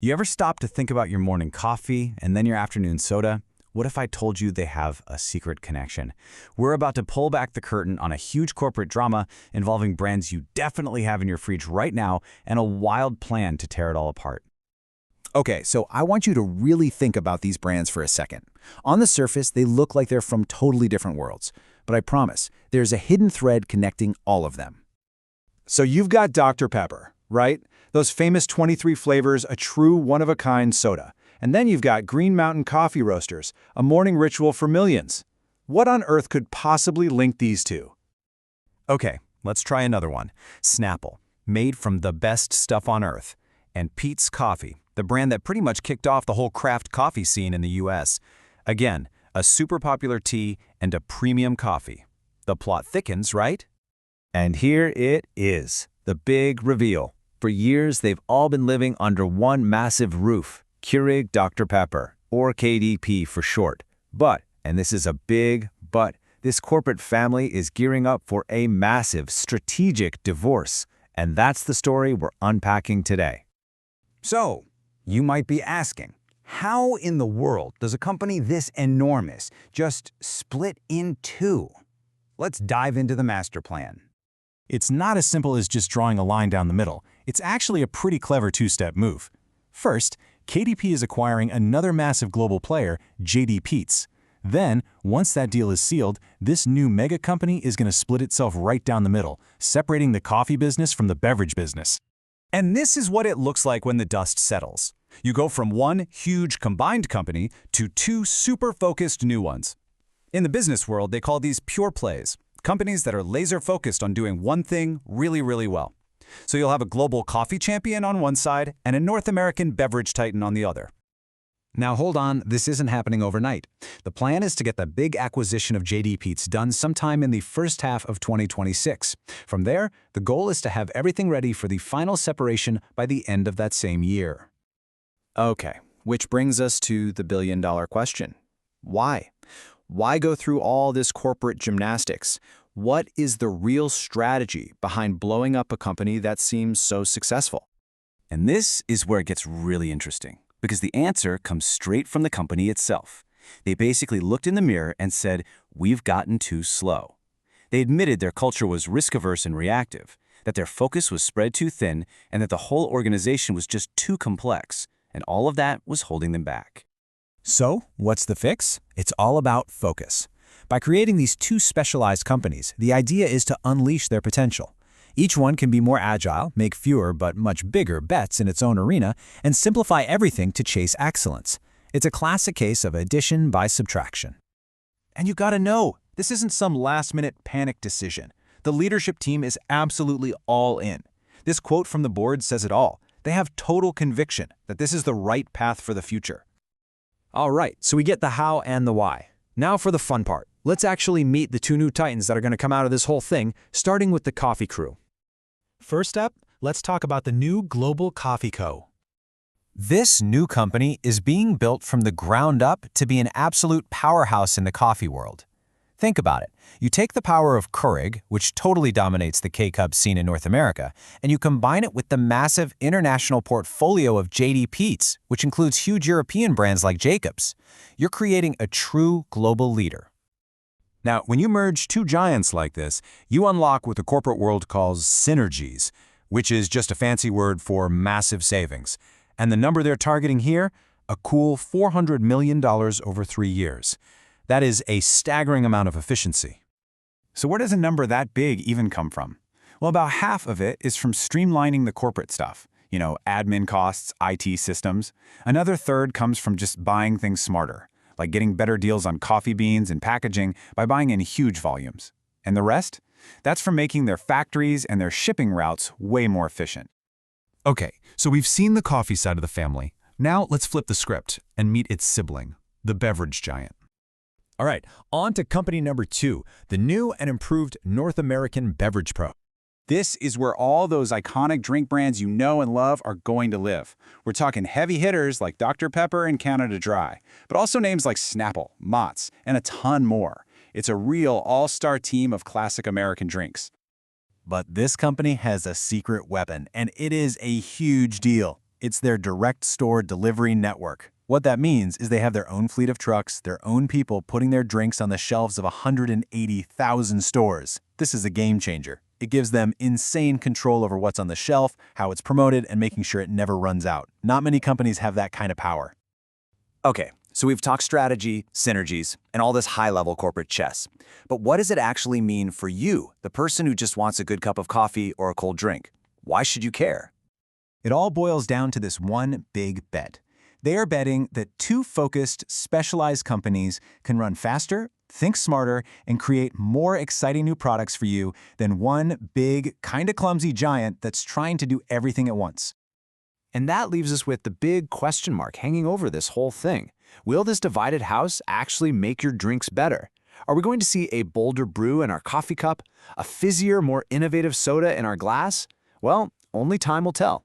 You ever stop to think about your morning coffee and then your afternoon soda? What if I told you they have a secret connection? We're about to pull back the curtain on a huge corporate drama involving brands you definitely have in your fridge right now and a wild plan to tear it all apart. Okay, so I want you to really think about these brands for a second. On the surface, they look like they're from totally different worlds, but I promise, there's a hidden thread connecting all of them. So you've got Dr. Pepper, right? Those famous 23 flavors, a true one-of-a-kind soda. And then you've got Green Mountain Coffee Roasters, a morning ritual for millions. What on earth could possibly link these two? Okay, let's try another one. Snapple, made from the best stuff on earth. And Peet's Coffee, the brand that pretty much kicked off the whole craft coffee scene in the US. Again, a super popular tea and a premium coffee. The plot thickens, right? And here it is, the big reveal. For years, they've all been living under one massive roof, Keurig Dr Pepper, or KDP for short. But, and this is a big but, this corporate family is gearing up for a massive strategic divorce. And that's the story we're unpacking today. So, you might be asking, how in the world does a company this enormous just split in two? Let's dive into the master plan. It's not as simple as just drawing a line down the middle. It's actually a pretty clever two-step move. First, KDP is acquiring another massive global player, JDE Peet's. Then, once that deal is sealed, this new mega company is going to split itself right down the middle, separating the coffee business from the beverage business. And this is what it looks like when the dust settles. You go from one huge combined company to two super focused new ones. In the business world, they call these pure plays, companies that are laser focused on doing one thing really, really well. So you'll have a global coffee champion on one side and a North American beverage titan on the other. Now hold on, this isn't happening overnight. The plan is to get the big acquisition of JDE Peet's done sometime in the first half of 2026. From there, the goal is to have everything ready for the final separation by the end of that same year. Okay, which brings us to the billion-dollar question. Why? Why go through all this corporate gymnastics? What is the real strategy behind blowing up a company that seems so successful? And this is where it gets really interesting, because the answer comes straight from the company itself. They basically looked in the mirror and said, "We've gotten too slow." They admitted their culture was risk-averse and reactive, that their focus was spread too thin, and that the whole organization was just too complex, and all of that was holding them back. So, what's the fix? It's all about focus. By creating these two specialized companies, the idea is to unleash their potential. Each one can be more agile, make fewer but much bigger bets in its own arena, and simplify everything to chase excellence. It's a classic case of addition by subtraction. And you gotta know, this isn't some last-minute panic decision. The leadership team is absolutely all in. This quote from the board says it all. They have total conviction that this is the right path for the future. All right, so we get the how and the why. Now for the fun part. Let's actually meet the two new titans that are going to come out of this whole thing, starting with the coffee crew. First up, let's talk about the new Global Coffee Co. This new company is being built from the ground up to be an absolute powerhouse in the coffee world. Think about it. You take the power of Keurig, which totally dominates the K-Cup scene in North America, and you combine it with the massive international portfolio of JDE Peet's, which includes huge European brands like Jacobs. You're creating a true global leader. Now, when you merge two giants like this, you unlock what the corporate world calls synergies, which is just a fancy word for massive savings. And the number they're targeting here? A cool $400 million over 3 years. That is a staggering amount of efficiency. So where does a number that big even come from? Well, about half of it is from streamlining the corporate stuff. Admin costs, IT systems. Another third comes from just buying things smarter, like getting better deals on coffee beans and packaging by buying in huge volumes. And the rest? That's from making their factories and their shipping routes way more efficient. Okay, so we've seen the coffee side of the family. Now let's flip the script and meet its sibling, the beverage giant. All right, on to company number 2, the new and improved North American Beverage Co. This is where all those iconic drink brands you know and love are going to live. We're talking heavy hitters like Dr Pepper and Canada Dry, but also names like Snapple, Mott's, and a ton more. It's a real all-star team of classic American drinks. But this company has a secret weapon, and it is a huge deal. It's their direct store delivery network. What that means is they have their own fleet of trucks, their own people putting their drinks on the shelves of 180,000 stores. This is a game changer. It gives them insane control over what's on the shelf, how it's promoted, and making sure it never runs out. Not many companies have that kind of power. Okay, so we've talked strategy, synergies, and all this high-level corporate chess. But what does it actually mean for you, the person who just wants a good cup of coffee or a cold drink? Why should you care? It all boils down to this one big bet. They are betting that two focused, specialized companies can run faster, think smarter, and create more exciting new products for you than one big, kinda clumsy giant that's trying to do everything at once. And that leaves us with the big question mark hanging over this whole thing. Will this divided house actually make your drinks better? Are we going to see a bolder brew in our coffee cup? A fizzier, more innovative soda in our glass? Well, only time will tell.